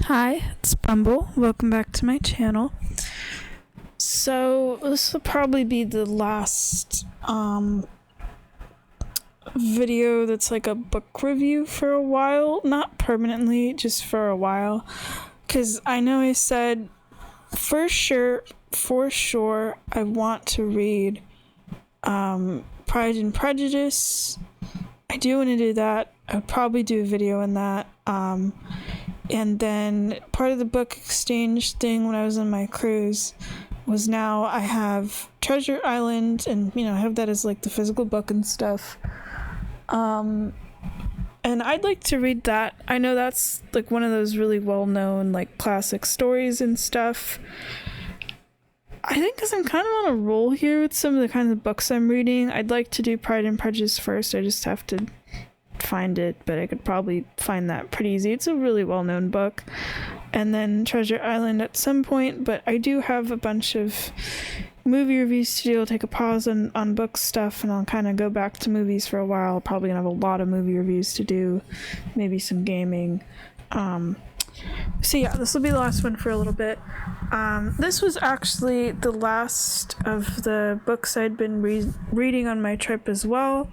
Hi, it's Bumble. Welcome back to my channel. So this will probably be the last video that's like a book review for a while. Not permanently, just for a while. Because I know I said for sure I want to read Pride and Prejudice. I do want to do that. I would probably do a video on that. And then part of the book exchange thing when I was on my cruise was now I have Treasure Island, and I have that as like the physical book and stuff. And I'd like to read that. I know that's like one of those really well-known like classic stories and stuff. I think because I'm kind of on a roll here with some of the kinds of books I'm reading, I'd like to do Pride and Prejudice first. I just have to find it, but I could probably find that pretty easy. It's a really well-known book. And then Treasure Island at some point, but I do have a bunch of movie reviews to do. I'll take a pause on book stuff, and I'll kind of go back to movies for a while. Probably gonna have a lot of movie reviews to do, maybe some gaming. So yeah, this will be the last one for a little bit. This was actually the last of the books I'd been reading on my trip as well.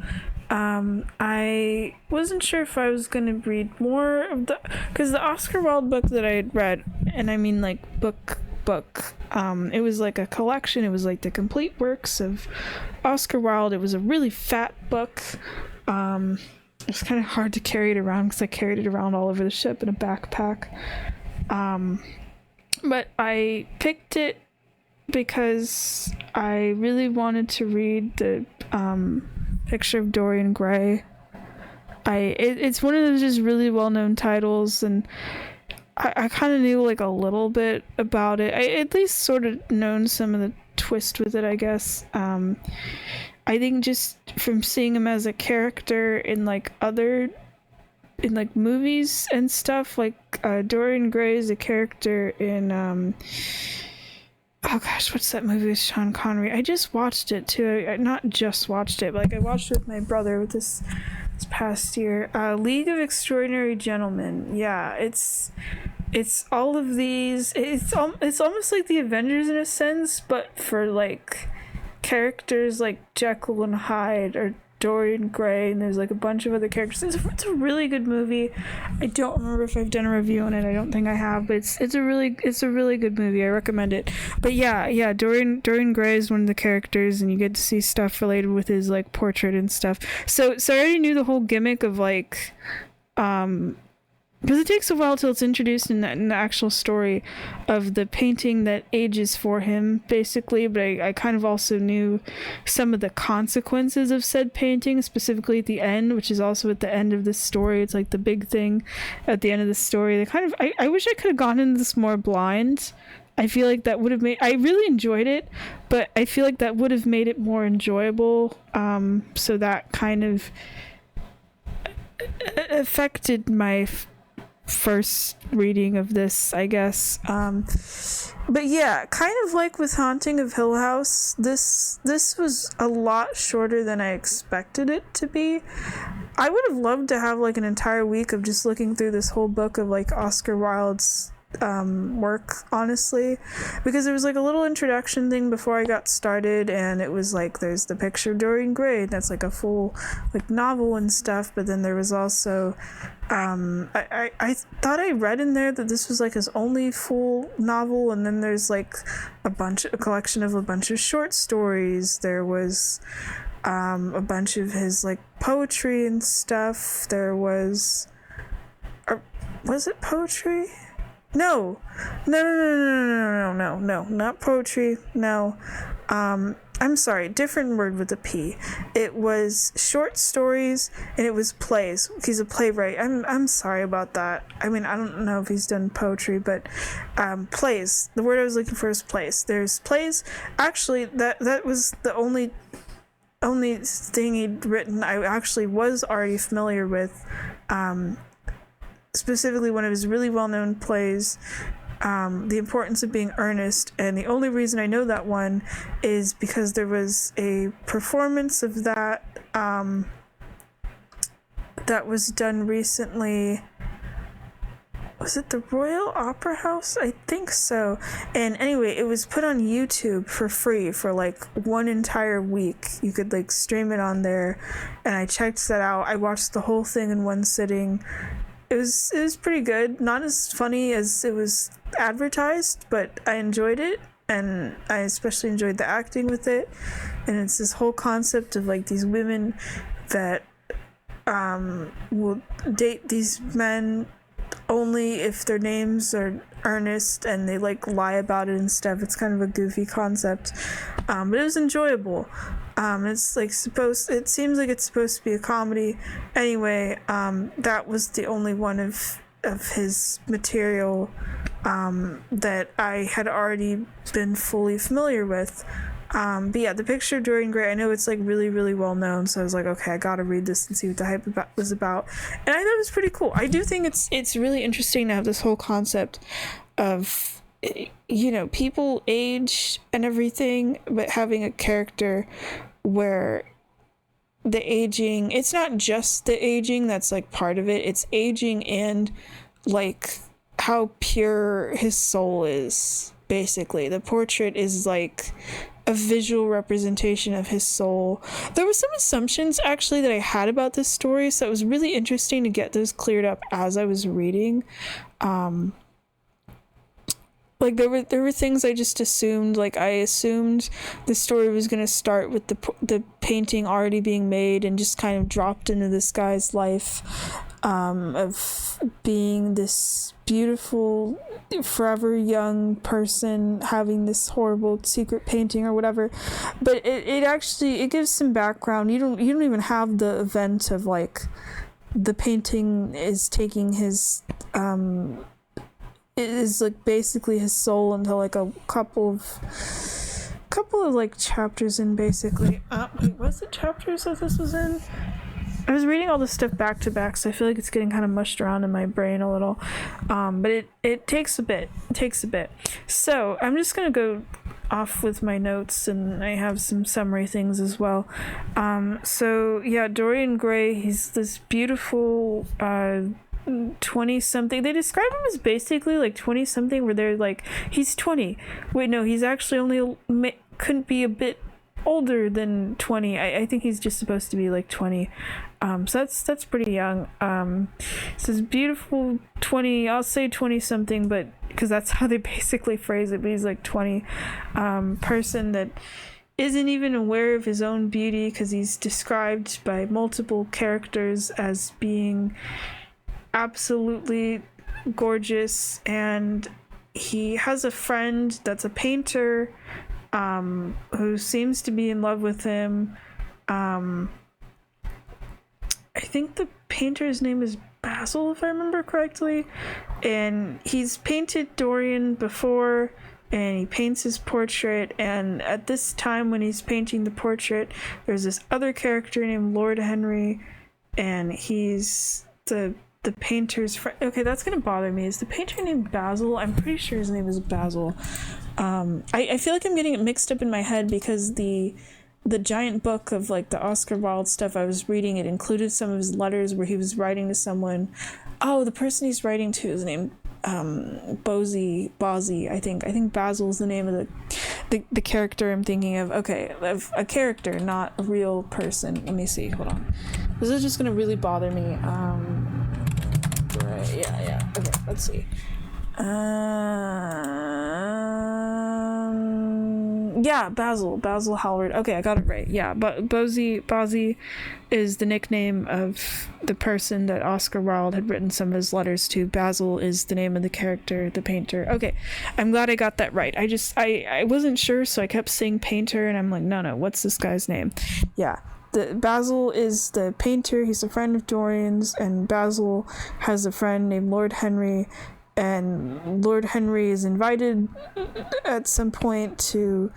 I wasn't sure if I was going to read more of because the Oscar Wilde book that I had read, and I mean like book, it was like a collection. It was like the complete works of Oscar Wilde. It was a really fat book. It was kind of hard to carry it around because I carried it around all over the ship in a backpack. But I picked it because I really wanted to read the Picture of Dorian Gray. It's one of those just really well-known titles, and I kind of knew like a little bit about it. I at least sort of known some of the twist with it, I guess. I think just from seeing him as a character in like movies and stuff, like Dorian Gray is a character in oh gosh, what's that movie with Sean Connery? I just watched it too. I not just watched it, but like I watched it with my brother this past year. League of Extraordinary Gentlemen. Yeah, it's all of these. It's almost like the Avengers in a sense, but for like characters like Jekyll and Hyde or Dorian Gray, and there's like a bunch of other characters. It's a really good movie. I don't remember if I've done a review on it. I don't think I have, but it's a really good movie. I recommend it. But yeah, Dorian Gray is one of the characters, and you get to see stuff related with his like portrait and stuff. So I already knew the whole gimmick of like because it takes a while till it's introduced in the actual story of the painting that ages for him, basically. But I kind of also knew some of the consequences of said painting, specifically at the end, which is also at the end of this story. It's like the big thing at the end of the story. I wish I could have gone into this more blind. I feel like that would have I really enjoyed it, but I feel like that would have made it more enjoyable. So that kind of affected my first reading of this, I guess. But yeah, kind of like with Haunting of Hill House, this was a lot shorter than I expected it to be. I would have loved to have like an entire week of just looking through this whole book of like Oscar Wilde's work, honestly, because there was like a little introduction thing before I got started, and it was like there's the Picture of Dorian Gray, that's like a full like novel and stuff, but then there was also I thought I read in there that this was like his only full novel, and then there's like a collection of a bunch of short stories. There was a bunch of his like poetry and stuff. There was it poetry? No, not poetry. No, I'm sorry, different word with a P. It was short stories, and it was plays. He's a playwright. I'm sorry about that. I mean, I don't know if he's done poetry, but plays. The word I was looking for is plays. There's plays. Actually, that was the only thing he'd written I actually was already familiar with. Specifically one of his really well-known plays, The Importance of Being Earnest, and the only reason I know that one is because there was a performance of that that was done recently was it the Royal Opera House? I think so. And anyway, it was put on YouTube for free for like one entire week. You could like stream it on there, and I checked that out. I watched the whole thing in one sitting. It was pretty good. Not as funny as it was advertised, but I enjoyed it, and I especially enjoyed the acting with it. And it's this whole concept of like these women that will date these men only if their names are Ernest, and they like lie about it and stuff. It's kind of a goofy concept, but it was enjoyable. It's like it seems like it's supposed to be a comedy. Anyway, that was the only one of his material that I had already been fully familiar with. But yeah, the picture of Dorian Gray, I know it's like really, really well known, so I was like, okay, I gotta read this and see what the hype was about. And I thought it was pretty cool. I do think it's really interesting to have this whole concept of, you know, people age and everything, but having a character where the aging, it's not just the aging that's like part of it, it's aging and like how pure his soul is. Basically, the portrait is like a visual representation of his soul. There were some assumptions actually that I had about this story, so it was really interesting to get those cleared up as I was reading. Like there were things I just assumed. Like I assumed the story was going to start with the painting already being made and just kind of dropped into this guy's life, of being this beautiful, forever young person having this horrible secret painting or whatever. But it actually gives some background. You don't even have the event of like the painting is taking his it is like basically his soul into like a couple of like chapters in, basically. Wait, was it chapters that this was in? I was reading all this stuff back to back, so I feel like it's getting kind of mushed around in my brain a little. But it takes a bit. So I'm just gonna go off with my notes, and I have some summary things as well. So yeah, Dorian Gray, he's this beautiful 20-something. They describe him as basically like 20-something, where they're like, he's 20. Wait, no, he's actually only couldn't be a bit older than 20. I think he's just supposed to be like 20. So that's pretty young. So this beautiful 20, I'll say 20-something, but because that's how they basically phrase it, but he's like 20, person that isn't even aware of his own beauty, because he's described by multiple characters as being absolutely gorgeous. And he has a friend that's a painter, who seems to be in love with him. I think the painter's name is Basil, if I remember correctly, and he's painted Dorian before, and he paints his portrait. And at this time when he's painting the portrait, there's this other character named Lord Henry, and he's the painter's friend. Okay, that's gonna bother me. Is the painter named Basil? I'm pretty sure his name is Basil. I feel like I'm getting it mixed up in my head, because the giant book of like the Oscar Wilde stuff I was reading, it included some of his letters where he was writing to someone. Oh, the person he's writing to is named Bozzy, I think Basil's the name of the character I'm thinking of. Okay, of a character, not a real person. Let me see, hold on. This is just gonna really bother me. Right, yeah. Okay, let's see. Yeah, Basil Hallward. Okay, I got it right. Yeah, but Bozzy is the nickname of the person that Oscar Wilde had written some of his letters to. Basil is the name of the character, the painter. Okay, I'm glad I got that right. I wasn't sure, so I kept saying painter, and I'm like, no, what's this guy's name? Yeah. Basil is the painter. He's a friend of Dorian's, and Basil has a friend named Lord Henry, and Lord Henry is invited at some point to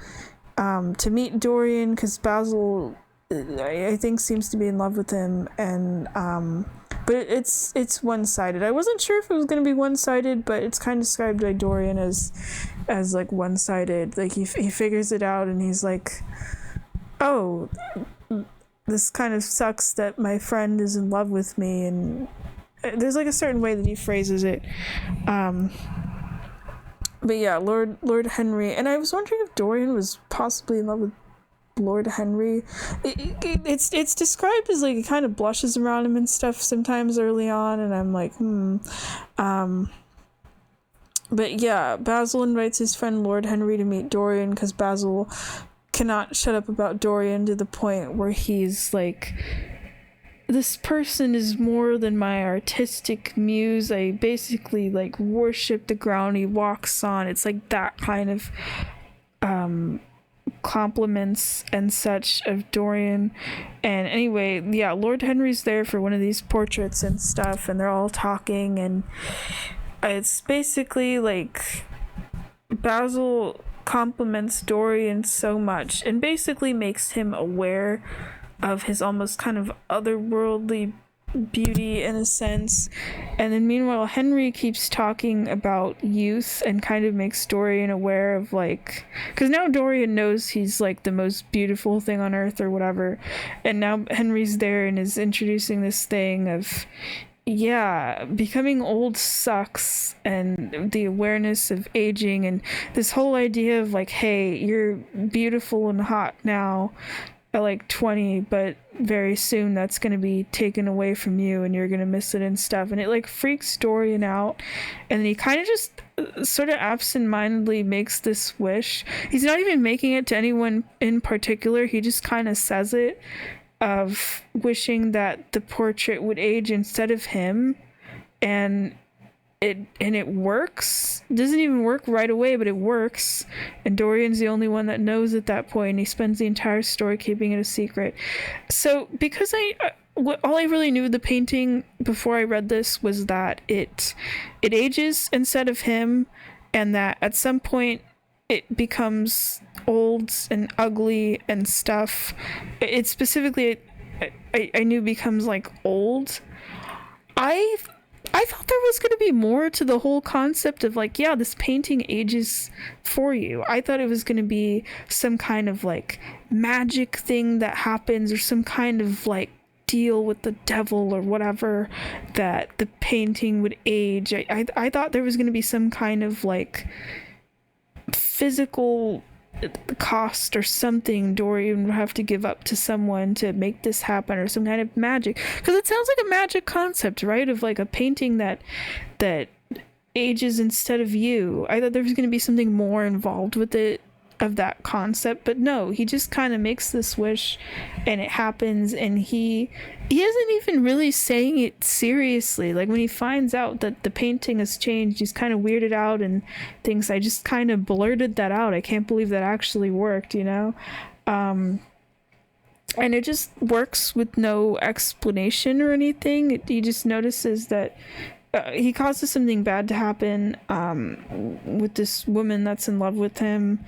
meet Dorian, because Basil, I think, seems to be in love with him, and but it's one-sided. I wasn't sure if it was going to be one-sided, but it's kind of described by Dorian as like one-sided. Like he figures it out, and he's like, oh, this kind of sucks that my friend is in love with me, and there's like a certain way that he phrases it. But yeah, Lord Henry, and I was wondering if Dorian was possibly in love with Lord Henry. It's described as like he kind of blushes around him and stuff sometimes early on, and I'm like, But yeah, Basil invites his friend Lord Henry to meet Dorian because Basil cannot shut up about Dorian to the point where he's like, this person is more than my artistic muse. I basically like worship the ground he walks on. It's like that kind of compliments and such of Dorian. And anyway, yeah, Lord Henry's there for one of these portraits and stuff, and they're all talking, and it's basically like Basil compliments Dorian so much and basically makes him aware of his almost kind of otherworldly beauty in a sense. And then meanwhile, Henry keeps talking about youth and kind of makes Dorian aware of like, because now Dorian knows he's like the most beautiful thing on earth or whatever, and now Henry's there and is introducing this thing of, yeah, becoming old sucks, and the awareness of aging, and this whole idea of like, hey, you're beautiful and hot now at like 20, but very soon that's going to be taken away from you and you're going to miss it and stuff. And it like freaks Dorian out, and then he kind of just sort of absentmindedly makes this wish. He's not even making it to anyone in particular, he just kind of says it, of wishing that the portrait would age instead of him, and it works. It doesn't even work right away, but it works, and Dorian's the only one that knows at that point, and he spends the entire story keeping it a secret. So because all I really knew of the painting before I read this was that it ages instead of him, and that at some point it becomes old and ugly and stuff. It specifically, I knew becomes like old. I thought there was going to be more to the whole concept of like, yeah, this painting ages for you. I thought it was going to be some kind of like magic thing that happens, or some kind of like deal with the devil or whatever, that the painting would age. I thought there was going to be some kind of like physical cost or something Dorian would have to give up to someone to make this happen, or some kind of magic, because it sounds like a magic concept, right? Of like a painting that ages instead of you. I thought there was going to be something more involved with it, of that concept, but no, he just kind of makes this wish and it happens, and he isn't even really saying it seriously. Like when he finds out that the painting has changed, he's kind of weirded out and thinks, I just kind of blurted that out, I can't believe that actually worked, you know. And it just works with no explanation or anything. He just notices that he causes something bad to happen with this woman that's in love with him,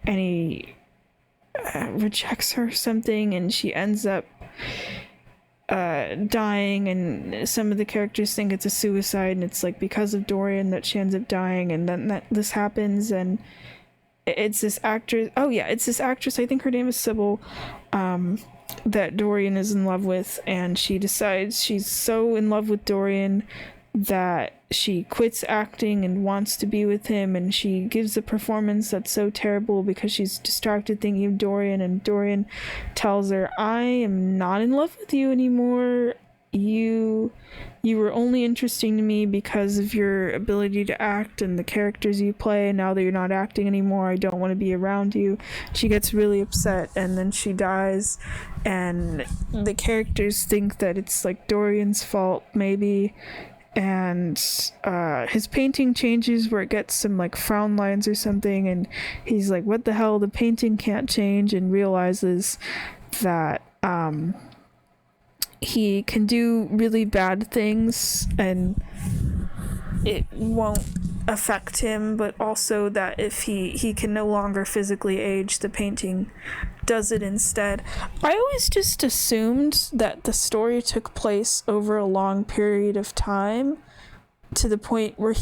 and he rejects her or something, and she ends up dying, and some of the characters think it's a suicide, and it's like because of Dorian that she ends up dying, and then this happens, and it's this actress, I think her name is Sybil, that Dorian is in love with, and she decides she's so in love with Dorian that she quits acting and wants to be with him, and she gives a performance that's so terrible because she's distracted thinking of Dorian, and Dorian tells her, I am not in love with you anymore. You were only interesting to me because of your ability to act and the characters you play, and now that you're not acting anymore, I don't want to be around you. She gets really upset, and then she dies, and the characters think that it's like Dorian's fault maybe, and his painting changes where it gets some like frown lines or something, and he's like, what the hell, the painting can't change, and realizes that he can do really bad things and it won't affect him, but also that if he can no longer physically age, the painting does it instead. I always just assumed that the story took place over a long period of time, to the point where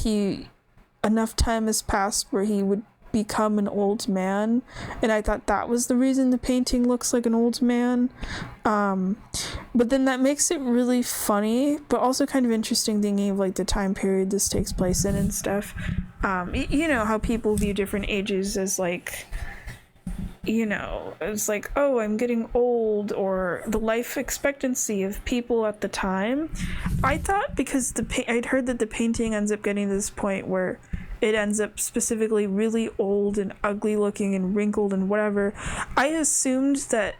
enough time has passed where he would become an old man, and I thought that was the reason the painting looks like an old man. But then that makes it really funny, but also kind of interesting thinking of like the time period this takes place in and stuff. You know how people view different ages as like, you know, it's like, oh, I'm getting old, or the life expectancy of people at the time. I thought because I'd heard that the painting ends up getting to this point where it ends up specifically really old and ugly looking and wrinkled and whatever. I assumed that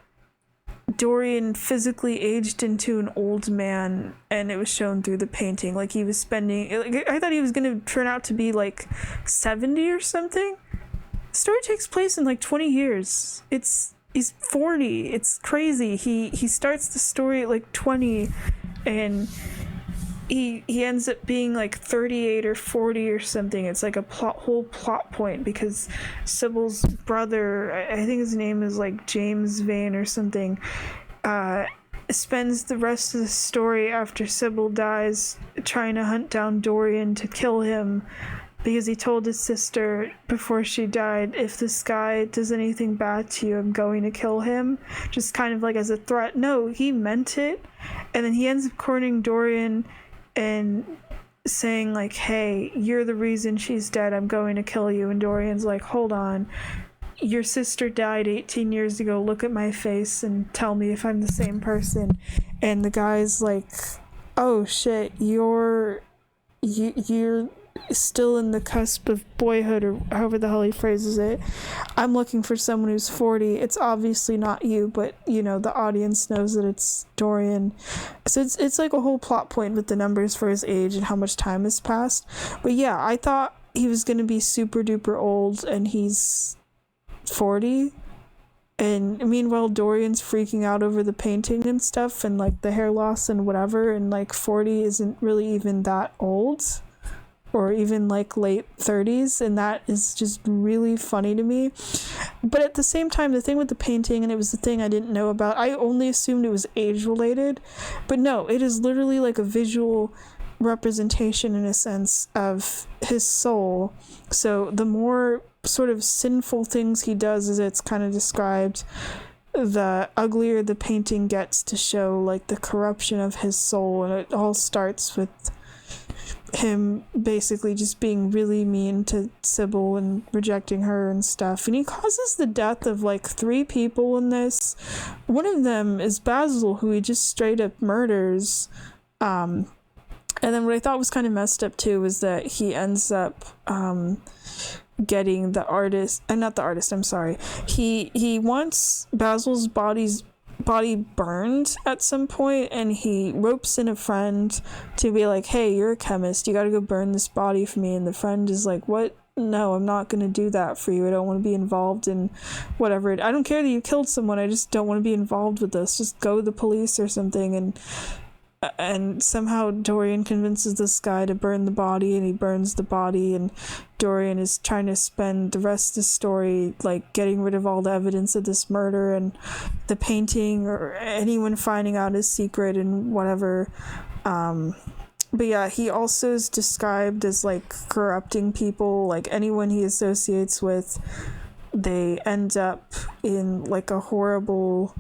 Dorian physically aged into an old man, and it was shown through the painting. Like he was spending, like, I thought he was gonna turn out to be like 70 or something. The story takes place in like 20 years. He's 40. It's crazy. He starts the story at like 20, and he ends up being like 38 or 40 or something. It's like a whole plot point because Sybil's brother, I think his name is like James Vane or something, spends the rest of the story after Sybil dies trying to hunt down Dorian to kill him, because he told his sister before she died, if this guy does anything bad to you, I'm going to kill him. Just kind of like as a threat. No, he meant it. And then he ends up cornering Dorian and saying like, hey, you're the reason she's dead, I'm going to kill you. And Dorian's like, hold on, your sister died 18 years ago, look at my face and tell me if I'm the same person. And the guy's like, oh shit, you're still in the cusp of boyhood, or however the hell he phrases it. I'm looking for someone who's 40. It's obviously not you, but you know, the audience knows that it's Dorian. So it's like a whole plot point with the numbers for his age and how much time has passed. But yeah, I thought he was gonna be super duper old, and he's 40. And meanwhile, Dorian's freaking out over the painting and stuff, and like the hair loss and whatever, and like 40 isn't really even that old, or even like late 30s, and that is just really funny to me. But at the same time, the thing with the painting, and it was the thing I didn't know about, I only assumed it was age related, but no, it is literally like a visual representation in a sense of his soul. So the more sort of sinful things he does, as it's kind of described, the uglier the painting gets to show like the corruption of his soul. And it all starts with him basically just being really mean to Sybil and rejecting her and stuff. And he causes the death of like 3 people in this. One of them is Basil, who he just straight up murders. And then what I thought was kind of messed up too was that he ends up getting the artist, not the artist, I'm sorry. He wants Basil's body burned at some point, and he ropes in a friend to be like, hey, you're a chemist, you gotta go burn this body for me. And the friend is like, what? No, I'm not gonna do that for you. I don't want to be involved in whatever. I don't care that you killed someone, I just don't want to be involved with this. Just go to the police or something. And somehow Dorian convinces this guy to burn the body, and he burns the body, and Dorian is trying to spend the rest of the story like getting rid of all the evidence of this murder and the painting, or anyone finding out his secret and whatever. But yeah, he also is described as like corrupting people. Like anyone he associates with, they end up in like a horrible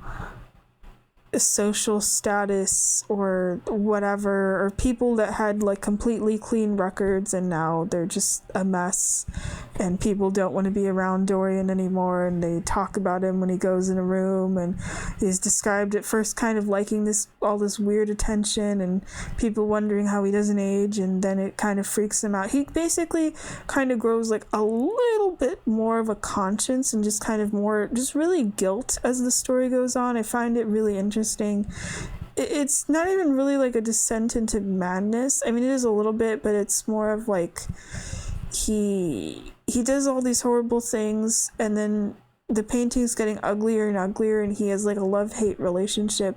social status or whatever, or people that had like completely clean records and now they're just a mess, and people don't want to be around Dorian anymore, and they talk about him when he goes in a room. And he's described at first kind of liking all this weird attention and people wondering how he doesn't age, and then it kind of freaks him out. He basically kind of grows like a little bit more of a conscience and just kind of more just really guilt as the story goes on. I find it really interesting. It's not even really like a descent into madness. I mean, it is a little bit, but it's more of like he does all these horrible things, and then the painting's getting uglier and uglier, and he has like a love-hate relationship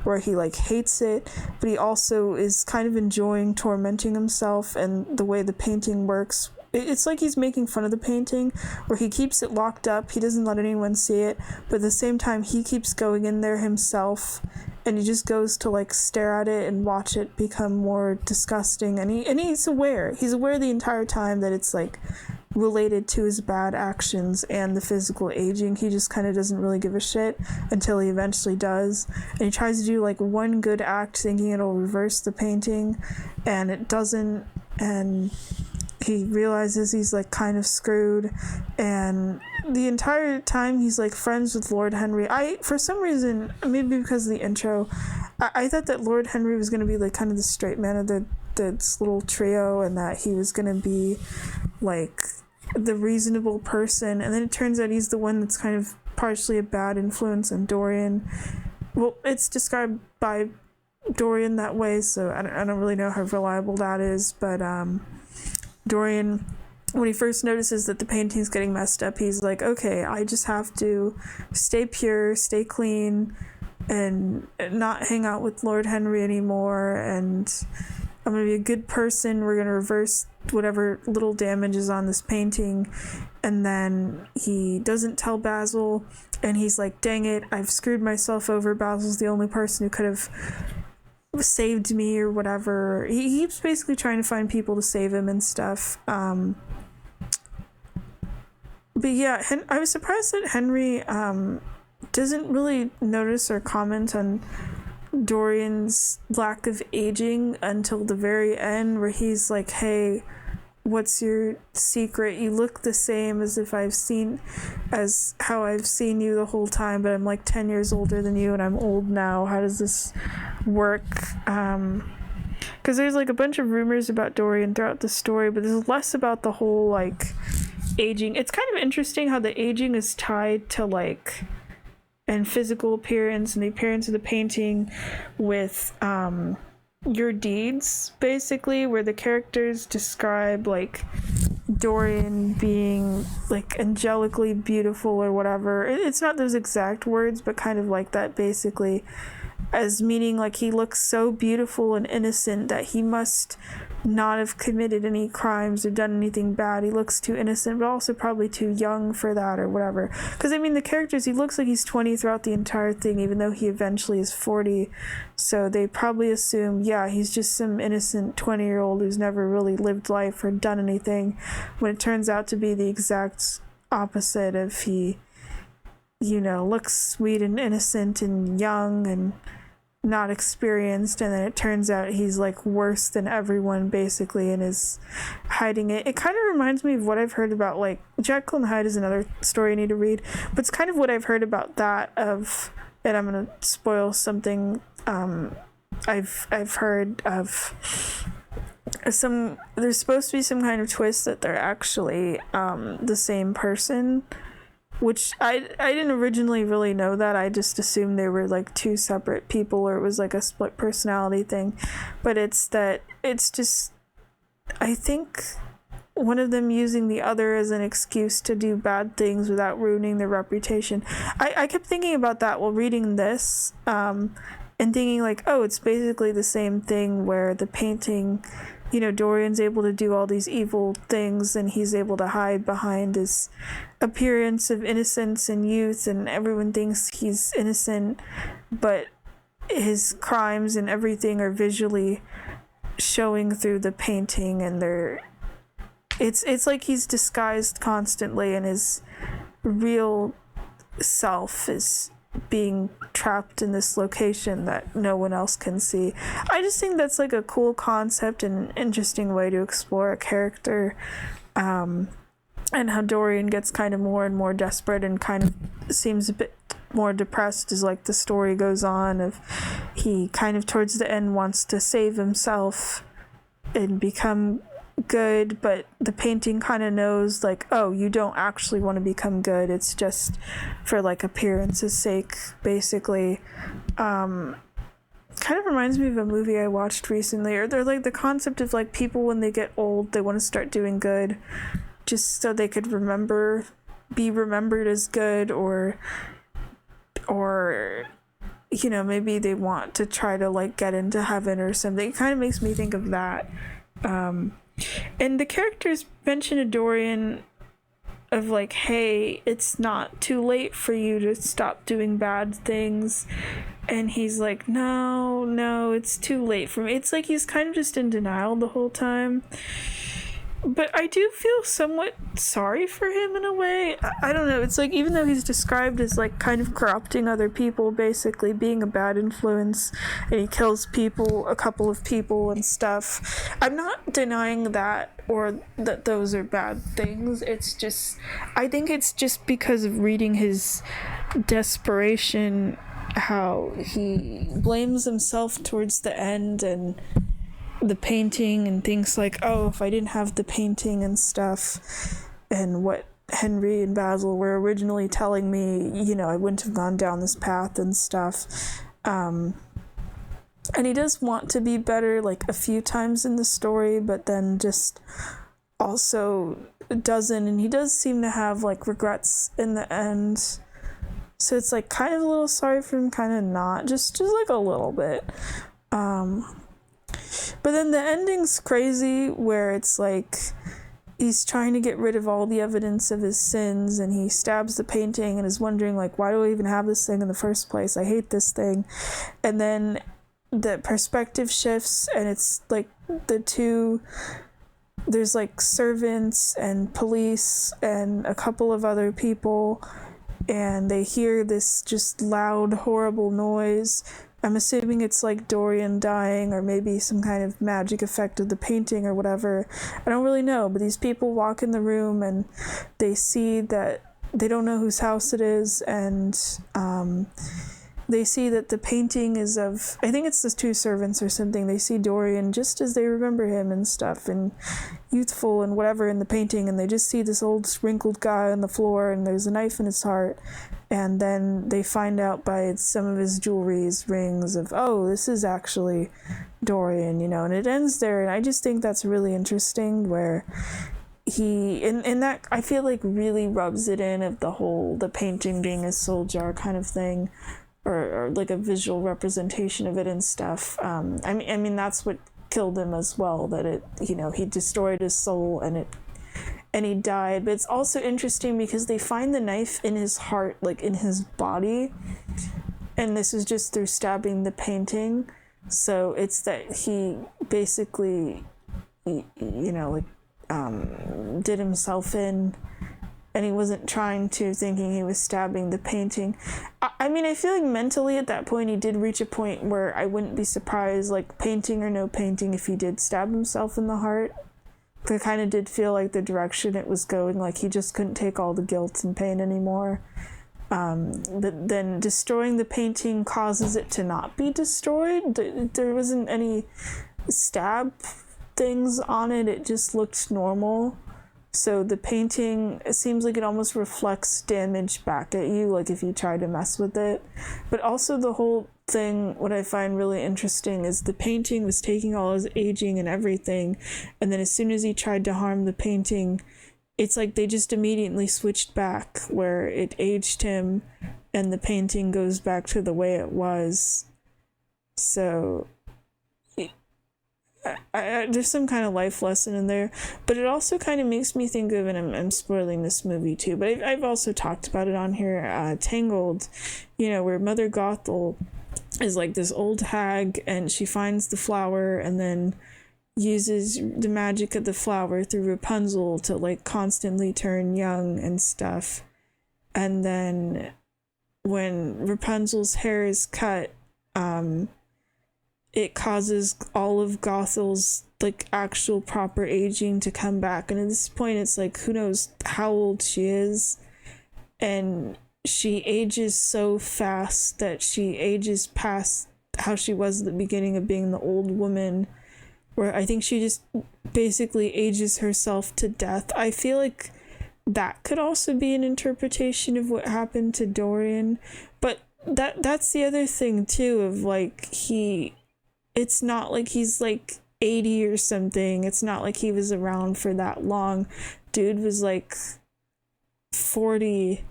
where he like hates it, but he also is kind of enjoying tormenting himself. And the way the painting works, it's like he's making fun of the painting, where he keeps it locked up, he doesn't let anyone see it, but at the same time he keeps going in there himself, and he just goes to like stare at it and watch it become more disgusting. And he's aware the entire time that it's like related to his bad actions and the physical aging. He just kind of doesn't really give a shit until he eventually does. And he tries to do like one good act thinking it'll reverse the painting, and it doesn't. And he realizes he's like kind of screwed, and the entire time he's like friends with Lord Henry. For some reason, maybe because of the intro, I thought that Lord Henry was going to be like kind of the straight man of this little trio, and that he was going to be like the reasonable person, and then it turns out he's the one that's kind of partially a bad influence on Dorian. Well, it's described by Dorian that way, so I don't really know how reliable that is, but Dorian, when he first notices that the painting's getting messed up, he's like, okay, I just have to stay pure, stay clean, and not hang out with Lord Henry anymore, and I'm gonna be a good person. We're gonna reverse whatever little damage is on this painting. And then he doesn't tell Basil, and he's like, dang it, I've screwed myself over. Basil's the only person who could have saved me or whatever. He keeps basically trying to find people to save him and stuff. But yeah, I was surprised that Henry doesn't really notice or comment on Dorian's lack of aging until the very end, where he's like, hey, what's your secret? You look the same as how I've seen you the whole time, but I'm like 10 years older than you and I'm old now. How does this work? Because there's like a bunch of rumors about Dorian throughout the story, but there's less about the whole like aging. It's kind of interesting how the aging is tied to like and physical appearance and the appearance of the painting with your deeds, basically, where the characters describe like Dorian being like angelically beautiful or whatever. It's not those exact words, but kind of like that, basically, as meaning like he looks so beautiful and innocent that he must not have committed any crimes or done anything bad. He looks too innocent, but also probably too young for that or whatever. Because I mean, the characters, he looks like he's 20 throughout the entire thing, even though he eventually is 40. So they probably assume, yeah, he's just some innocent 20-year-old who's never really lived life or done anything, when it turns out to be the exact opposite. Of he, looks sweet and innocent and young and not experienced, and then it turns out he's like worse than everyone, basically, and is hiding it. It kind of reminds me of what I've heard about like Jekyll and Hyde is another story I need to read, but it's kind of what I've heard about that of, and I'm gonna spoil something I've heard of there's supposed to be some kind of twist that they're actually the same person, which I didn't originally really know that. I just assumed they were like two separate people, or it was like a split personality thing. But it's just, I think, one of them using the other as an excuse to do bad things without ruining their reputation. I kept thinking about that while reading this, and thinking like, oh, it's basically the same thing where the painting, Dorian's able to do all these evil things and he's able to hide behind his appearance of innocence and youth, and everyone thinks he's innocent, but his crimes and everything are visually showing through the painting, and it's like he's disguised constantly, and his real self is being trapped in this location that no one else can see. I just think that's like a cool concept and an interesting way to explore a character, and how Dorian gets kind of more and more desperate and kind of seems a bit more depressed as like the story goes on. Of he kind of towards the end wants to save himself and become good, but the painting kind of knows like, oh, you don't actually want to become good, it's just for like appearance's sake, basically. Kind of reminds me of a movie I watched recently, or they're like the concept of like people when they get old, they want to start doing good just so they could be remembered as good, or maybe they want to try to like get into heaven or something. It kind of makes me think of that. And the characters mention to Dorian of like, hey, it's not too late for you to stop doing bad things, and he's like, no, it's too late for me. It's like he's kind of just in denial the whole time. But I do feel somewhat sorry for him in a way. I don't know. It's like, even though he's described as like kind of corrupting other people, basically being a bad influence, and he kills people, a couple of people and stuff, I'm not denying that or that those are bad things. It's just, I think it's just because of reading his desperation, how he blames himself towards the end, and the painting and things like, oh, if I didn't have the painting and stuff, and what Henry and Basil were originally telling me, you know, I wouldn't have gone down this path and stuff. And he does want to be better like a few times in the story, but then just also doesn't, and he does seem to have like regrets in the end. So it's like kind of a little sorry for him, kind of not, just like a little bit. But then the ending's crazy, where it's like he's trying to get rid of all the evidence of his sins, and he stabs the painting and is wondering like, why do I even have this thing in the first place? I hate this thing. And then the perspective shifts, and it's like there's like servants and police and a couple of other people, and they hear this just loud, horrible noise. I'm assuming it's like Dorian dying, or maybe some kind of magic effect of the painting or whatever. I don't really know, but these people walk in the room and they see that they don't know whose house it is, and they see that the painting is of, I think it's the two servants or something. They see Dorian just as they remember him and stuff, and youthful and whatever in the painting, and they just see this old wrinkled guy on the floor, and there's a knife in his heart. And then they find out by some of his jewelry's rings of, oh, this is actually Dorian, you know, and it ends there. And I just think that's really interesting, where he, in that, I feel like really rubs it in of the painting being a soul jar kind of thing, or like a visual representation of it and stuff. I mean, that's what killed him as well, that it, you know, he destroyed his soul and he died. But it's also interesting because they find the knife in his heart, like in his body, and this is just through stabbing the painting. So it's that he basically, you know, like did himself in, and he wasn't trying to, thinking he was stabbing the painting. I mean, I feel like mentally at that point he did reach a point where I wouldn't be surprised, like painting or no painting, if he did stab himself in the heart. I kind of did feel like the direction it was going, like he just couldn't take all the guilt and pain anymore. But then destroying the painting causes it to not be destroyed. There wasn't any stab things on it. It just looked normal. So the painting, it seems like it almost reflects damage back at you, like if you try to mess with it. But also the whole thing, what I find really interesting is the painting was taking all his aging and everything, and then as soon as he tried to harm the painting, it's like they just immediately switched back, where it aged him and the painting goes back to the way it was. So there's some kind of life lesson in there, but it also kind of makes me think of, and I'm spoiling this movie too, but I've also talked about it on here, Tangled, you know, where Mother Gothel is like this old hag, and she finds the flower and then uses the magic of the flower through Rapunzel to like constantly turn young and stuff. And then when Rapunzel's hair is cut, it causes all of Gothel's like actual proper aging to come back. And at this point it's like, who knows how old she is, and she ages so fast that she ages past how she was at the beginning of being the old woman, where I think she just basically ages herself to death. I feel like that could also be an interpretation of what happened to Dorian. But that's the other thing too, of like, it's not like he's like 80 or something. It's not like he was around for that long. Dude was like 40.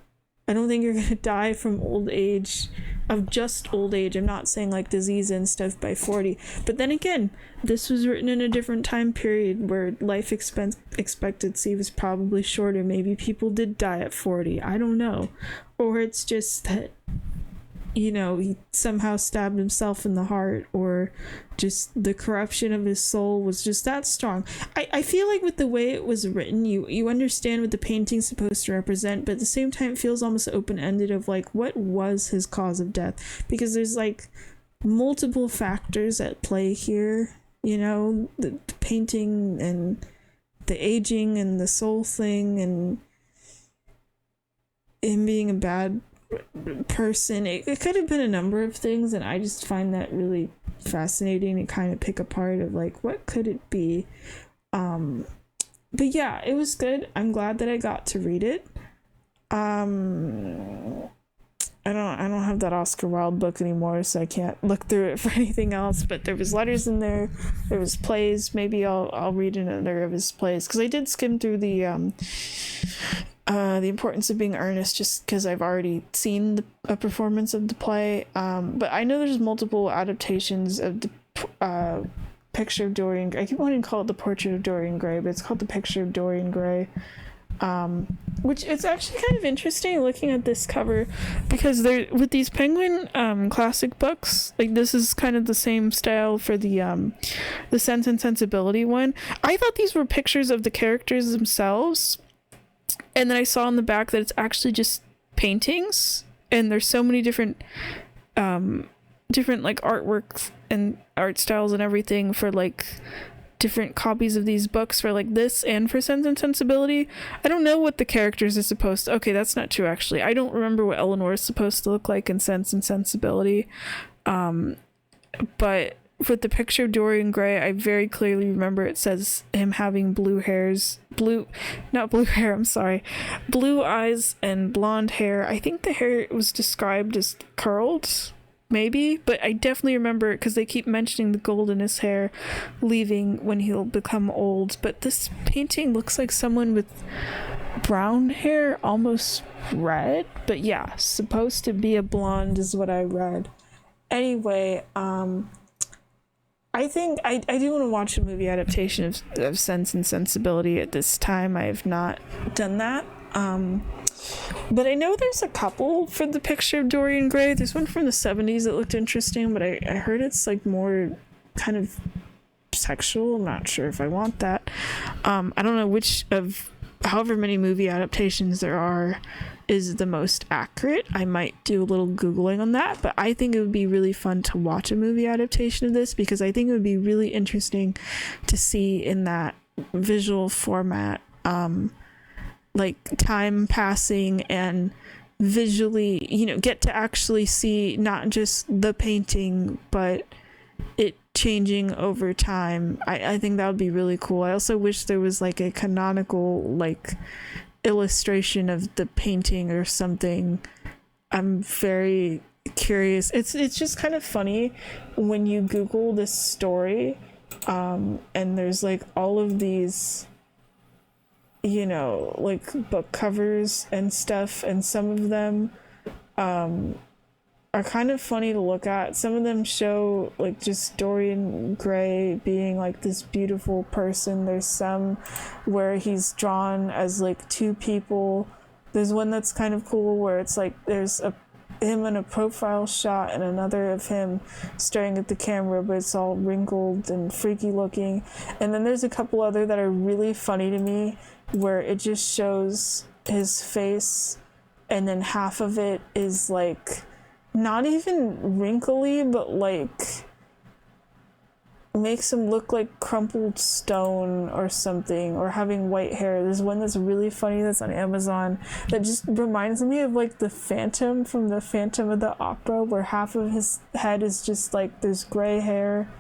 I don't think you're gonna die from old age, of just old age. I'm not saying like disease and stuff by 40. But then again, this was written in a different time period where life expectancy was probably shorter. Maybe people did die at 40. I don't know. Or it's just that he somehow stabbed himself in the heart, or just the corruption of his soul was just that strong. I feel like with the way it was written, you understand what the painting's supposed to represent, but at the same time it feels almost open-ended of like, what was his cause of death? Because there's like multiple factors at play here, the painting and the aging and the soul thing and him being a bad person. It could have been a number of things, and I just find that really fascinating to kind of pick apart of like, what could it be? But yeah, it was good. I'm glad that I got to read it. I don't have that Oscar Wilde book anymore, so I can't look through it for anything else, but there was letters in there was plays. Maybe I'll read another of his plays, because I did skim through the Importance of Being Earnest, just because I've already seen a performance of the play, but I know there's multiple adaptations of the Picture of Dorian Gray. I keep wanting to call it The Portrait of Dorian Gray, but it's called The Picture of Dorian Gray, which it's actually kind of interesting looking at this cover, because they're with these Penguin classic books, like this is kind of the same style for the Sense and Sensibility one. I thought these were pictures of the characters themselves, and then I saw on the back that it's actually just paintings, and there's so many different like artworks and art styles and everything for like different copies of these books, for like this and for Sense and Sensibility. I don't know what the characters are supposed to... Okay, that's not true, actually. I don't remember what Eleanor is supposed to look like in Sense and Sensibility. But with the Picture of Dorian Gray, I very clearly remember it says him having blue eyes and blonde hair. I think the hair was described as curled, maybe, but I definitely remember it because they keep mentioning the gold in his hair leaving when he'll become old. But this painting looks like someone with brown hair, almost red, but yeah, supposed to be a blonde is what I read. Anyway, I think I do want to watch a movie adaptation of Sense and Sensibility at this time. I have not done that. But I know there's a couple for the Picture of Dorian Gray. There's one from the 70s that looked interesting, but I heard it's like more kind of sexual. I'm not sure if I want that. I don't know which of however many movie adaptations there are is the most accurate. I might do a little Googling on that, but I think it would be really fun to watch a movie adaptation of this, because I think it would be really interesting to see in that visual format, like time passing and visually, get to actually see not just the painting, but it changing over time. I think that would be really cool. I also wish there was like a canonical like illustration of the painting or something. I'm very curious. It's just kind of funny when you Google this story, and there's like all of these like book covers and stuff, and some of them are kind of funny to look at. Some of them show like just Dorian Gray being like this beautiful person. There's some where he's drawn as like two people. There's one that's kind of cool where it's like there's him in a profile shot and another of him staring at the camera, but it's all wrinkled and freaky looking. And then there's a couple other that are really funny to me, where it just shows his face and then half of it is like not even wrinkly, but like makes him look like crumpled stone or something, or having white hair. There's one that's really funny that's on Amazon that just reminds me of like the Phantom from the Phantom of the Opera, where half of his head is just like there's gray hair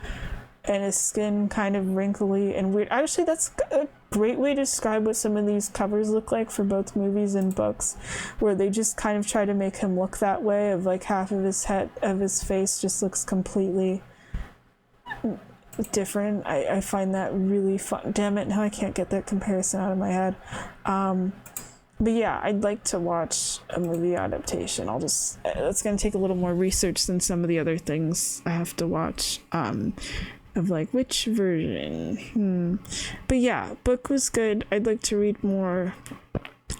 and his skin kind of wrinkly and weird. Actually, that's a great way to describe what some of these covers look like for both movies and books, where they just kind of try to make him look that way, of like half of his face just looks completely different. I find that really fun. Damn it, now I can't get that comparison out of my head. But yeah, I'd like to watch a movie adaptation. It's gonna take a little more research than some of the other things I have to watch, of like which version. But yeah, book was good. I'd like to read more.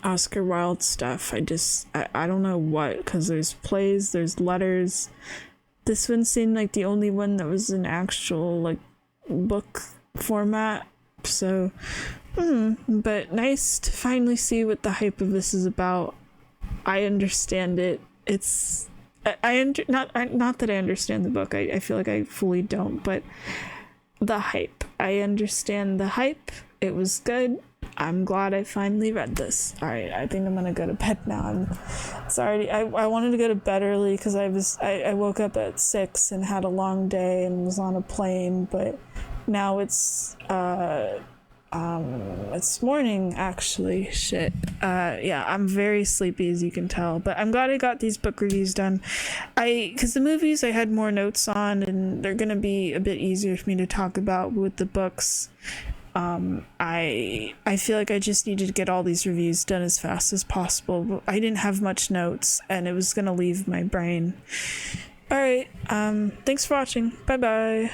Oscar Wilde stuff. I don't know what, because there's plays, there's letters. This one seemed like the only one that was an actual, like, book format. So, but nice to finally see what the hype of this is about. I understand it. It's not that I understand the book. I feel like I fully don't, but the hype. I understand the hype. It was good. I'm glad I finally read this. All right, I think I'm gonna go to bed now. I wanted to go to bed early because I woke up at 6 and had a long day and was on a plane, but now it's morning actually. Shit. Yeah, I'm very sleepy, as you can tell, but I'm glad I got these book reviews done. Because the movies I had more notes on, and they're gonna be a bit easier for me to talk about. With the books, I feel like I just needed to get all these reviews done as fast as possible, but I didn't have much notes and it was gonna leave my brain. All right, thanks for watching. Bye bye.